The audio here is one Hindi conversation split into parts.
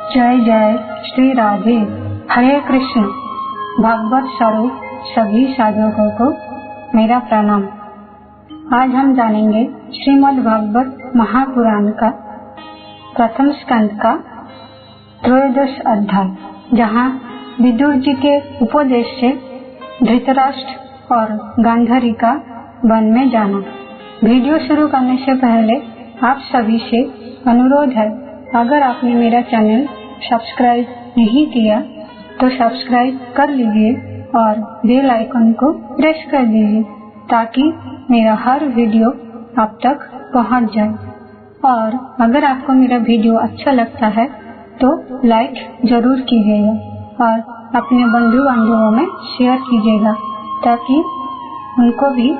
जय जय श्री राधे। हरे कृष्ण। भागवत स्वरूप सभी साधकों को मेरा प्रणाम। आज हम जानेंगे श्रीमद् भागवत महापुराण का प्रथम स्कंद का त्रयोदश अध्याय, जहाँ विदुर जी के उपदेश से धृतराष्ट्र और गांधारी का वन में जाना। वीडियो शुरू करने से पहले आप सभी से अनुरोध है, अगर आपने मेरा चैनल सब्सक्राइब नहीं किया तो सब्सक्राइब कर लीजिए और बेल आइकन को प्रेस कर दीजिए ताकि मेरा हर वीडियो आप तक पहुंच जाए। और अगर आपको मेरा वीडियो अच्छा लगता है तो लाइक जरूर कीजिएगा और अपने बंधु बांधवों में शेयर कीजिएगा ताकि उनको भी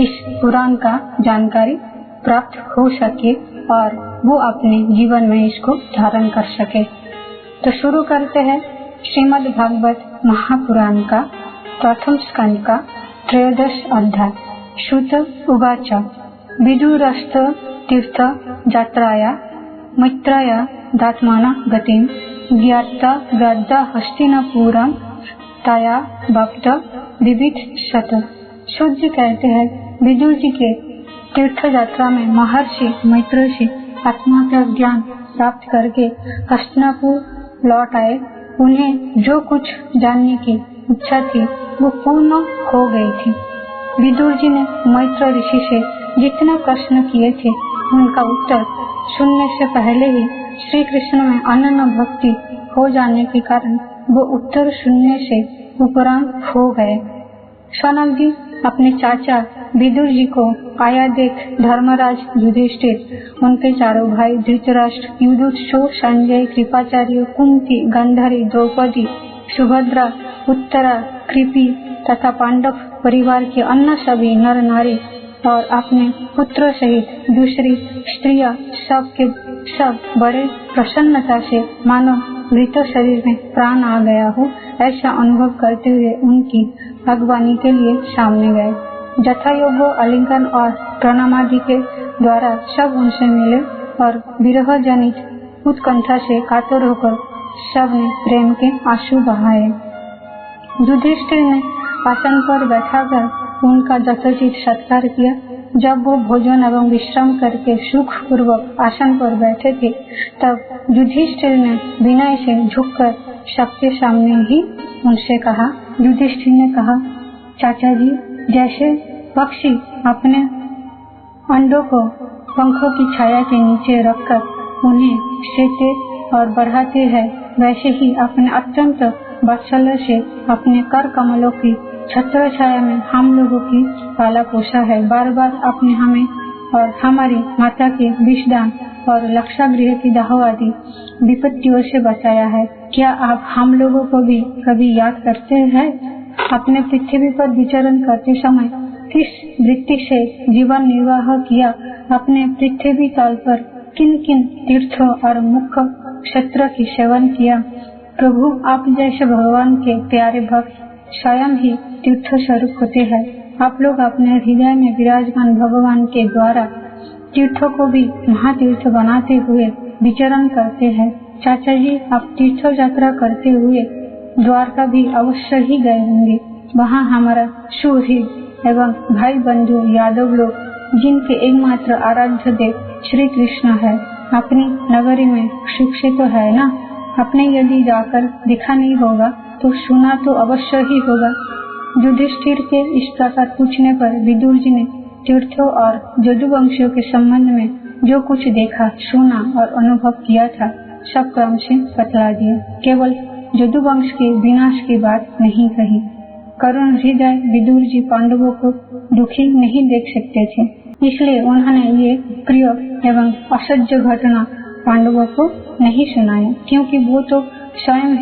इस पुराण का जानकारी प्राप्त हो सके और वो अपने जीवन में इसको धारण कर सके। तो शुरू करते हैं श्रीमद् भागवत महापुराण का प्रथम स्कंद का त्रयोदश अध्याय। श्रुत उवाच विदुरस्त तीर्थ यात्राया मैत्राया दात्मना गतिम ज्ञाता गाद्दा हस्तिनापुरं तया भक्त विविध शत। सूर्य कहते हैं, विदुर जी के तीर्थ यात्रा में महर्षि मैत्रेयी आत्मा का ज्ञान प्राप्त करके हस्तिनापुर लौट आए। उन्हें जो कुछ जानने की इच्छा थी वो पूर्ण हो गई थी। विदुर जी ने मैत्र ऋषि से जितने प्रश्न किए थे उनका उत्तर सुनने से पहले ही श्री कृष्ण में अनन्य भक्ति हो जाने के कारण वो उत्तर सुनने से उपरांत हो गए। सनक जी अपने चाचा विदुर जी को आया देख धर्मराज युधिष्ठिर, उनके चारों भाई धृतराष्ट्र, युधिष्ठिर, संजय, कृपाचार्य, कुंती, गांधारी, द्रौपदी, सुभद्रा, उत्तरा, कृपि तथा पांडव परिवार के अन्य सभी नर नारी और अपने पुत्र सहित दूसरी स्त्रियां सब के सब बड़े प्रसन्नता से मानो मृत शरीर में प्राण आ गया हो ऐसा अनुभव करते हुए उनकी अगवानी के लिए सामने गए। जथायोग्य आलिंगन और प्रणामादि के द्वारा सब उनसे मिले और विरह जनित उत्कंठा से कातर होकर सब ने प्रेम के आंसू बहाए। युधिष्ठिर ने आसन पर बैठाकर उनका यथोचित सत्कार किया। जब वो भोजन एवं विश्राम करके सुख पूर्वक आसन पर बैठे थे तब युधिष्ठिर ने विनय से झुककर सबके सामने ही उनसे कहा। युधिष्ठिर ने कहा, चाचा जी, जैसे पक्षी अपने अंडों को पंखों की छाया के नीचे रखकर उन्हें सेते और बढ़ाते हैं, वैसे ही अपने अत्यंत वात्सल्य से अपने कर कमलों की छत्र छाया में हम लोगों की पाला पोषा है। बार बार अपने हमें और हमारी माता के विषदान और लक्षागृह की दाह आदि विपत्तियों से बचाया है। क्या आप हम लोगों को भी कभी याद करते हैं? अपने पृथ्वी पर विचरण करते समय किस वृत्ति से जीवन निर्वाह किया? अपने पृथ्वी काल पर किन किन तीर्थों और मुख्य क्षेत्र की सेवन किया? प्रभु, आप जैसे भगवान के प्यारे भक्त स्वयं ही तीर्थ स्वरूप होते हैं। आप लोग अपने हृदय में विराजमान भगवान के द्वारा तीर्थों को भी महातीर्थ बनाते हुए विचरण करते हैं। चाचा जी, आप तीर्थ यात्रा करते हुए द्वारका भी अवश्य ही गए होंगे। वहाँ हमारा सुहृद एवं भाई बंधु यादव लोग, जिनके एकमात्र आराध्य देव श्री कृष्ण है, अपनी नगरी में सुख से तो है ना? आपने यदि जाकर देखा नहीं होगा तो सुना तो अवश्य ही होगा। युधिष्ठिर के इस प्रकार पूछने पर विदुर जी ने तीर्थों और यदुवंशियों के संबंध में जो कुछ देखा, सुना और अनुभव किया था सब क्रम से बतला दिया। केवल यदुवंश के विनाश की बात नहीं कही। करुण हृदय विदुर जी पांडवों को दुखी नहीं देख सकते थे, इसलिए उन्होंने ये प्रिय एवं असह्य घटना पांडवों को नहीं सुनाया, क्योंकि वो तो स्वयं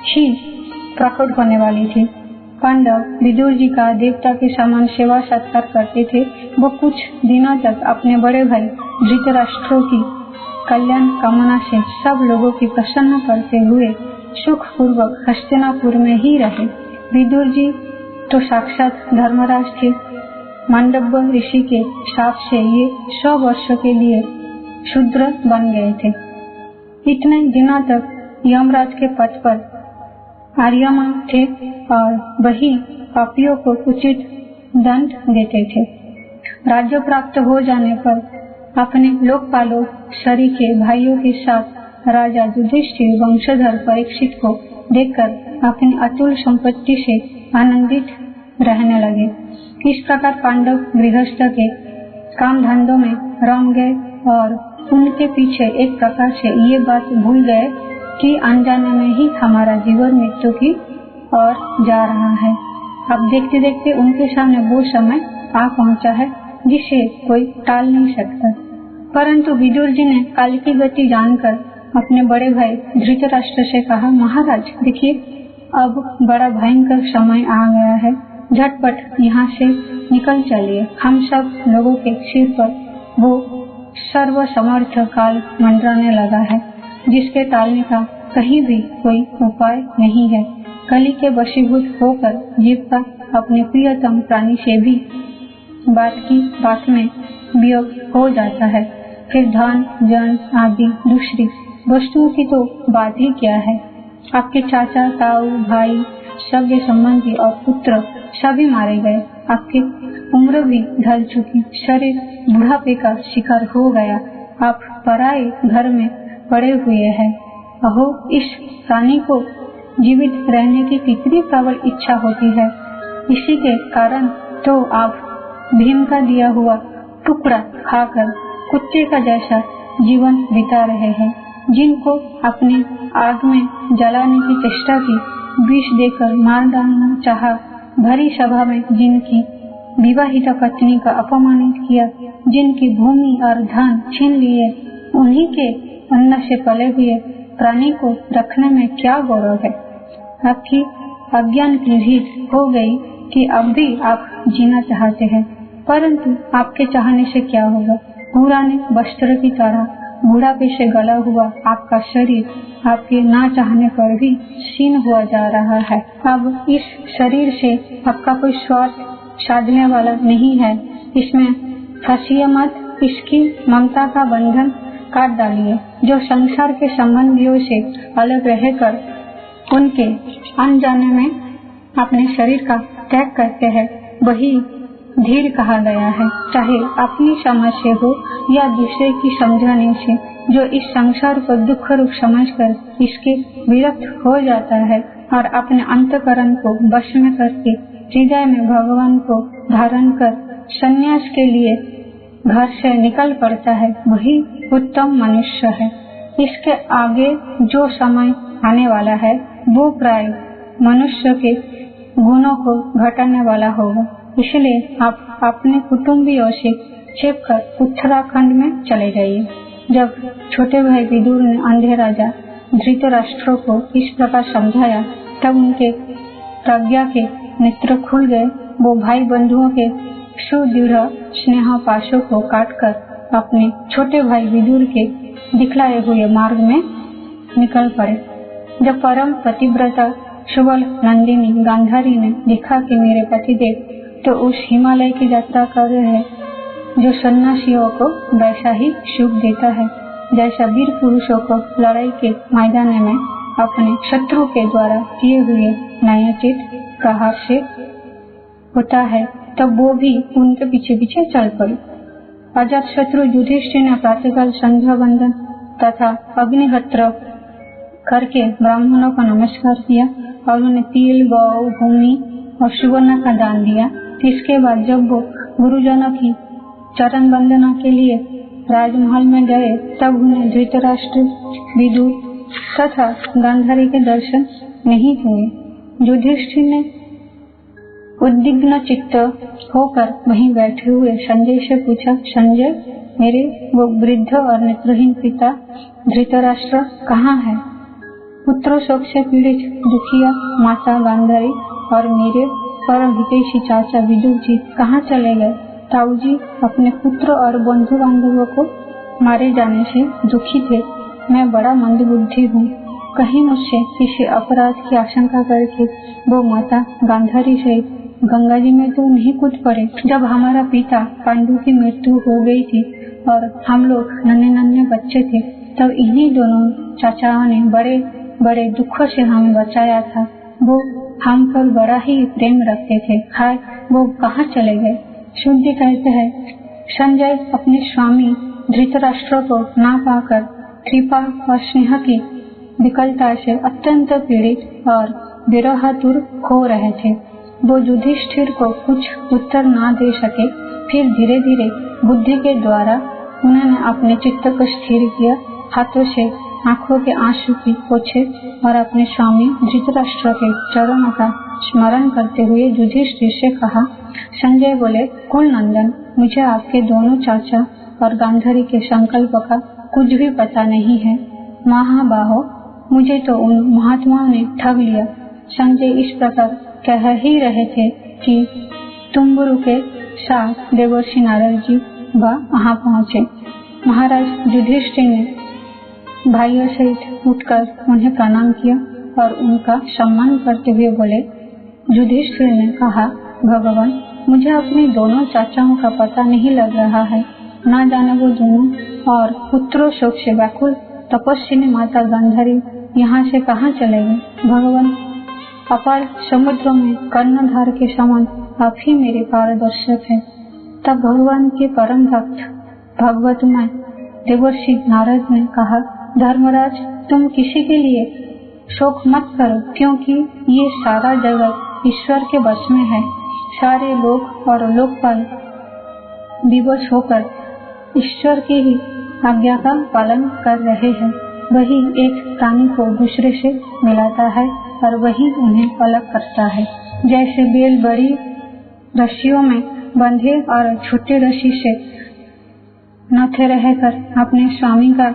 ही प्रकट होने वाली थी। पांडव विदुर जी का देवता के समान सेवा सत्कार करते थे। वो कुछ दिनों तक अपने बड़े भाई धृतराष्ट्र की कल्याण कामना से सब लोगों की प्रसन्न करते हुए सुख पूर्वक हस्तिनापुर में ही रहे। विदुर जी तो साक्षात धर्मराज थे। मांडव्य ऋषि के शाप से ये 100 वर्षों के लिए शूद्र बन गए थे। इतने दिनों तक यमराज के पद पर आर्यमा थे और वही पापियों को उचित दंड देते थे। राज्य प्राप्त हो जाने पर अपने लोकपालों शरी के भाइयों के साथ राजा युधिष्ठिर वंशधर परीक्षित को देखकर अपनी अतुल संपत्ति से आनंदित रहने लगे। इस प्रकार पांडव गृहस्थ के काम धंधों में रम गए और उनके पीछे एक प्रकार से ये बात भूल गए कि अनजाने में ही हमारा जीवन मृत्यु की ओर जा रहा है। अब देखते देखते उनके सामने वो समय आ पहुंचा है जिसे कोई टाल नहीं सकता। परंतु विदुर जी ने काल की गति जानकर अपने बड़े भाई धृतराष्ट्र से कहा, महाराज देखिए, अब बड़ा भयंकर समय आ गया है, झटपट यहाँ से निकल चलिए। हम सब लोगों के सिर पर वो सर्व समर्थ काल मंडराने लगा है जिसके टालने का कहीं भी कोई उपाय नहीं है। कली के वशीभूत होकर जीव का अपने प्रियतम प्राणी से भी बात में वियोग हो जाता है। फिर धन जन आदि दूसरी वस्तुओं की तो बात ही क्या है। आपके चाचा ताऊ भाई सगे संबंधी और पुत्र सभी मारे गए। आपकी उम्र भी ढल चुकी, शरीर बुढ़ापे का शिकार हो गया। आप पराए घर में पड़े हुए हैं। अहो, इस प्राणी को जीवित रहने की कितनी प्रबल इच्छा होती है। इसी के कारण तो आप भीम का दिया हुआ टुकड़ा खाकर कुत्ते का जैसा जीवन बिता रहे हैं। जिनको अपने आग में जलाने की चेष्टा की, विष देकर मार डालना चाहा, भरी सभा में जिनकी विवाहिता पत्नी का अपमानित किया, जिनकी भूमि और धन छीन लिए, उन्हीं के अन्न से पले हुए प्राणी को रखने में क्या गौरव है। आपकी अज्ञान की रीत हो गई कि अब भी आप जीना चाहते हैं, परंतु आपके चाहने से क्या होगा। पुराने वस्त्र की तरह बुढ़ापे से गला हुआ आपका शरीर आपके ना चाहने पर भी क्षीण हुआ जा रहा है। अब इस शरीर से आपका कोई स्वार्थ साधने वाला नहीं है। इसमें फंसिए मत। इसकी ममता का बंधन काट डालिए। जो संसार के संबंधियों से अलग रहकर उनके अनजाने में अपने शरीर का त्याग करते हैं, वही धीर कहा गया है। चाहे अपनी समझ से हो या दूसरे की समझाने से, जो इस संसार को दुख रूप समझकर इसके विरक्त हो जाता है और अपने अंतकरण को वश में करके हृदय में भगवान को धारण कर संन्यास के लिए घर से निकल पड़ता है, वही उत्तम मनुष्य है। इसके आगे जो समय आने वाला है वो प्राय मनुष्य के गुणों को घटाने वाला होगा। इसलिए आप अपने कुटुंबियों से छिपकर उत्तराखंड में चले जाइए। जब छोटे भाई विदुर ने अंधे राजा धृतराष्ट्र को इस प्रकार समझाया, तब उनके प्रज्ञा के नेत्र खुल गए। वो भाई बंधुओं के सुदृढ़ स्नेह पाशों को काटकर अपने छोटे भाई विदुर के दिखलाए हुए मार्ग में निकल पड़े। जब परम पतिव्रता सुबल नंदिनी गांधारी ने देखा कि मेरे पतिदेव तो उस हिमालय की यात्रा कर रहे हैं जो सन्यासियों को वैसा ही सुख देता है जैसा वीर पुरुषों को लड़ाई के मैदान में अपने शत्रु के द्वारा किए हुए न्यायोचित प्रहार से होता है, तब वो भी उनके पीछे पीछे चल पड़ी। अजात शत्रु युधिष्ठिर ने प्रातःकाल संध्या वंदन तथा अग्निहोत्र करके ब्राह्मणों का नमस्कार किया और उन्हें तिल, गौ, भूमि और सुवर्ण का दान दिया। इसके बाद जब वो गुरुजनों की चरण वंदना के लिए राजमहल में गए, तब उन्हें धृतराष्ट्र, विदुर तथा गांधारी के दर्शन नहीं हुए। युधिष्ठिर ने उद्विग्न चित्त होकर वहीं बैठे हुए संजय से पूछा, संजय, मेरे वो वृद्ध और नेत्रहीन पिता धृतराष्ट्र कहाँ है? पुत्रों शोक से पीड़ित दुखिया माता गांधारी और मेरे परम हितैषी चाचा विदुर जी कहाँ चले गए? ताऊ जी अपने पुत्र और बंधु बांधवों को मारे जाने से दुखी थे। मैं बड़ा मंदबुद्धि हूँ, कहीं मुझसे किसी अपराध की आशंका करके वो माता गांधारी से गंगा जी में तो नहीं कूद पड़े। जब हमारा पिता पांडु की मृत्यु हो गई थी और हम लोग नन्हे नन्हे बच्चे थे, तब इन्हीं दोनों चाचाओं ने बड़े बड़े दुखों से हमें बचाया था, वो हम पर बड़ा ही प्रेम रखते थे, हाय वो कहाँ चले गए। शुद्धि कहते हैं, संजय अपने स्वामी धृतराष्ट्र को ना पाकर कृपा और स्नेह की विकलता से अत्यंत पीड़ित और विरहातुर हो रहे थे। वो युधिष्ठिर को कुछ उत्तर ना दे सके। फिर धीरे धीरे बुद्धि के द्वारा उन्होंने अपने चित्त को स्थिर किया, हाथों से आंखों के आंसू की पोछे और अपने स्वामी धृतराष्ट्र के चरणों का स्मरण करते हुए युधिष्ठिर से कहा। संजय बोले, कुल नंदन, मुझे आपके दोनों चाचा और गांधारी के संकल्प का कुछ भी पता नहीं है। महाबाहो, मुझे तो उन महात्माओं ने ठग लिया। संजय इस प्रकार कह ही रहे थे कि तुम्बुरु के साथ देवर्षि नारद जी वहां पहुंचे। महाराज युधिष्ठिर ने भाइयों सहित उठकर उन्हें प्रणाम किया और उनका सम्मान करते हुए बोले। युधिष्ठिर ने कहा, भगवान, मुझे अपने दोनों चाचाओं का पता नहीं लग रहा है। ना जाने वो दोनों और पुत्रों शोक से व्याकुल तपस्विनी माता गांधारी यहाँ से कहाँ चले गए। भगवान, अपार समुद्र में कर्णधार के समान आप ही मेरे पारदर्शक है। तब भगवान के परम भक्त भगवतमय देवर्षि नारद ने कहा, धर्मराज, तुम किसी के लिए शोक मत करो, क्योंकि ये सारा जगत ईश्वर के वश में है। सारे लोक और लोकपाल विवश होकर ईश्वर की ही आज्ञा का पालन कर रहे हैं। वही एक प्राणी को दूसरे से मिलाता है और वही उन्हें अलग करता है। जैसे बैल बड़ी रस्सियों में बंधे और छोटे रस्सी से नथे रहकर अपने स्वामी का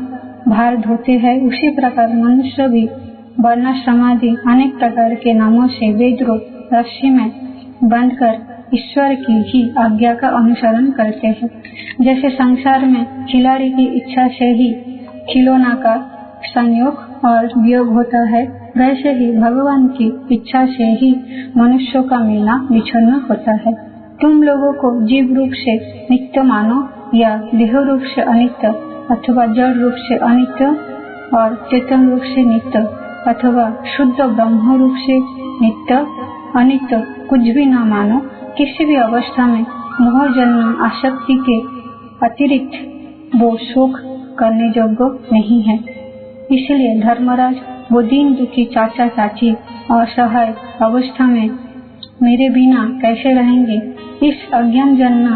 भार धोते हैं, उसी प्रकार मनुष्य भी वर्ण समाधि अनेक प्रकार के नामों से वेद रूप रस्सी में बांधकर ईश्वर की ही आज्ञा का अनुसरण करते हैं। जैसे संसार में खिलाड़ी की इच्छा से ही खिलौना का संयोग और वियोग होता है, वैसे ही भगवान की इच्छा से ही मनुष्यों का मिलना बिछड़ना होता है। तुम लोगों को जीव रूप से नित्य मानो या देह रूप से अनित्य अथवा जड़ रूप से अनित्य और चेतन रूप से नित्य अथवा शुद्ध ब्रह्म रूप से नित्य अनित्य कुछ भी न मानो। किसी भी अवस्था में मोह जन्म आसक्ति के अतिरिक्त वो सुख करने योग्य नहीं है। इसलिए धर्मराज, वो दीन दुखी चाचा चाची असहाय अवस्था में मेरे बिना कैसे रहेंगे। इस अज्ञान जन्म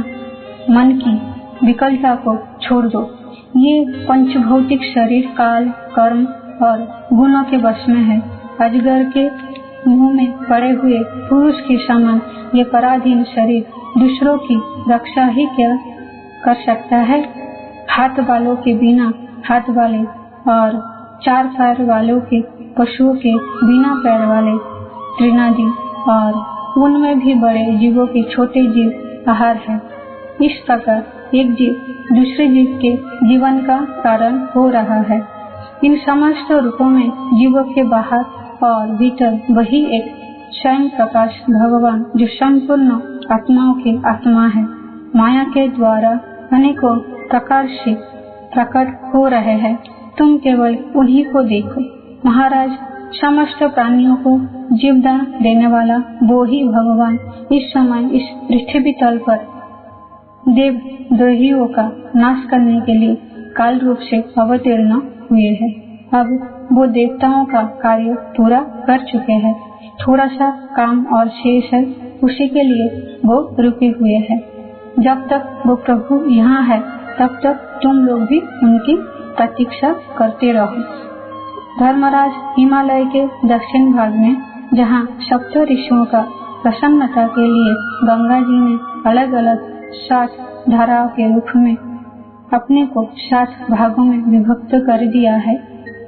मन की विकलता को छोड़ दो। ये पंचभौतिक शरीर काल कर्म और गुणों के वश में है। अजगर के मुंह में पड़े हुए पुरुष के समान ये पराधीन शरीर दूसरों की रक्षा ही क्या कर सकता है। हाथ वालों के बिना हाथ वाले और चार पैर वालों के पशुओं के बिना पैर वाले तृणादि और उनमें भी बड़े जीवों के छोटे जीव आहार है। इस प्रकार एक जीव दूसरे जीव के जीवन का कारण हो रहा है। इन समस्त रूपों में जीवों के बाहर और भीतर वही एक स्वयं प्रकाश भगवान जो संपूर्ण आत्माओं के आत्मा है, माया के द्वारा अनेकों प्रकार से प्रकट हो रहे हैं। तुम केवल उन्हीं को देखो। महाराज, समस्त प्राणियों को जीवदान देने वाला वो ही भगवान इस समय इस पृथ्वी तल पर देव द्रोहियों का नाश करने के लिए काल रूप से अवतीर्ण हुए हैं। अब वो देवताओं का कार्य पूरा कर चुके हैं। थोड़ा सा काम और शेष है, उसी के लिए वो रुके हुए हैं। जब तक वो प्रभु यहाँ है तब तक तुम लोग भी उनकी प्रतीक्षा करते रहो। धर्मराज, हिमालय के दक्षिण भाग में जहाँ सप्त ऋषियों का प्रसन्नता के लिए गंगा जी ने अलग अलग 7 धाराओं के रूप में अपने को 7 भागों में विभक्त कर दिया है,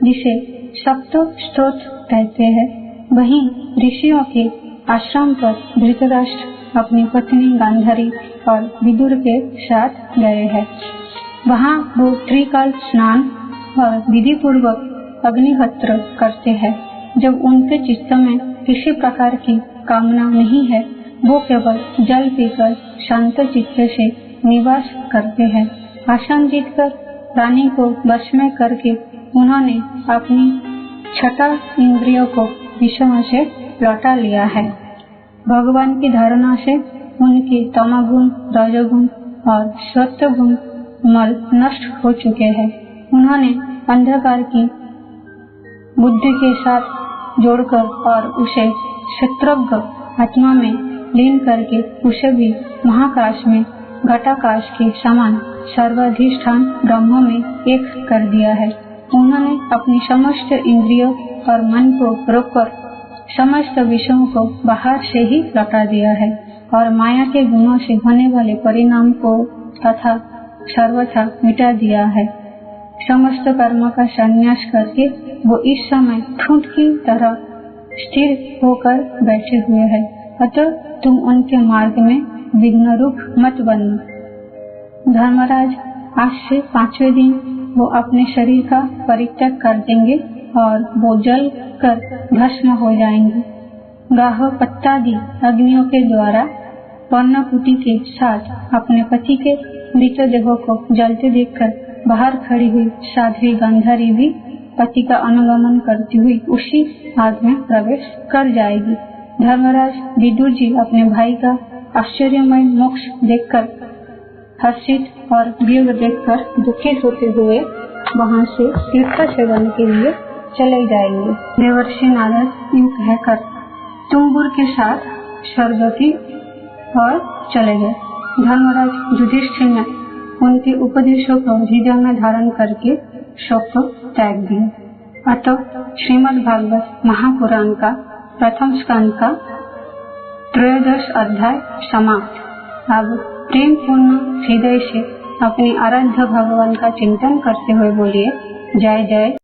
जिसे सप्त स्त्रोत कहते हैं, वहीं ऋषियों के आश्रम पर धृतराष्ट्र अपनी पत्नी गांधारी और विदुर के साथ गए हैं। वहाँ वो त्रिकाल स्नान और विधि पूर्वक अग्निहोत्र करते हैं। जब उनके चित्त में किसी प्रकार की कामना नहीं है, वो केवल जल पीकर शांत चित्त से निवास करते हैं। आसन जीतकर प्राणी को वश में करके उन्होंने अपनी छठा इंद्रियों को विषयों से लौटा लिया है। भगवान की धारणा से उनके तमोगुण, रजोगुण और सत्वगुण मल नष्ट हो चुके हैं। उन्होंने अंधकार की बुद्धि के साथ जोड़कर और उसे क्षेत्रज्ञ आत्मा में लीन करके उसे भी महाकाश में घटाकाश के समान सर्वाधिष्ठान ब्रह्म में एक कर दिया है। उन्होंने अपनी समस्त इंद्रियों और मन को रोककर समस्त विषयों को बाहर से ही लौटा दिया है और माया के गुणों से होने वाले परिणाम को तथा सर्वथा मिटा दिया है। समस्त कर्म का संन्यास करके वो इस समय ठूंठ की तरह स्थिर होकर बैठे हुए हैं। अतः तुम उनके मार्ग में विघ्न रूप मत बनना। धर्मराज, आज से 5वें दिन वो अपने शरीर का परित्याग कर देंगे और वो जल कर भस्म हो जाएंगे। गाह पत्तादि अग्नियों के द्वारा पर्णकुटी के साथ अपने पति के मृतदेहों को जलते देखकर बाहर खड़ी हुई साध्वी गांधारी भी पति का अनुगमन करती हुई उसी आग में प्रवेश कर जाएगी। धर्मराज, विदुर जी अपने भाई का आश्चर्यमय मोक्ष देखकर हर्षित और वियोग देखकर दुखित होते हुए वहां से तीर्थ सेवन के लिए चले जाएंगे। देवर्षि नारद यूं कहकर तुम्बुर के साथ स्वर्ग की ओर चले गए। धर्मराज युधिष्ठिर ने उनके उपदेशों को हृदय में धारण करके शोक त्याग दिया। अतः श्रीमद् भागवत महापुराण का प्रथम स्कंद का 13 अध्याय समाप्त। अब प्रेम पूर्ण हृदय से अपने आराध्य भगवान का चिंतन करते हुए बोलिए, जय जय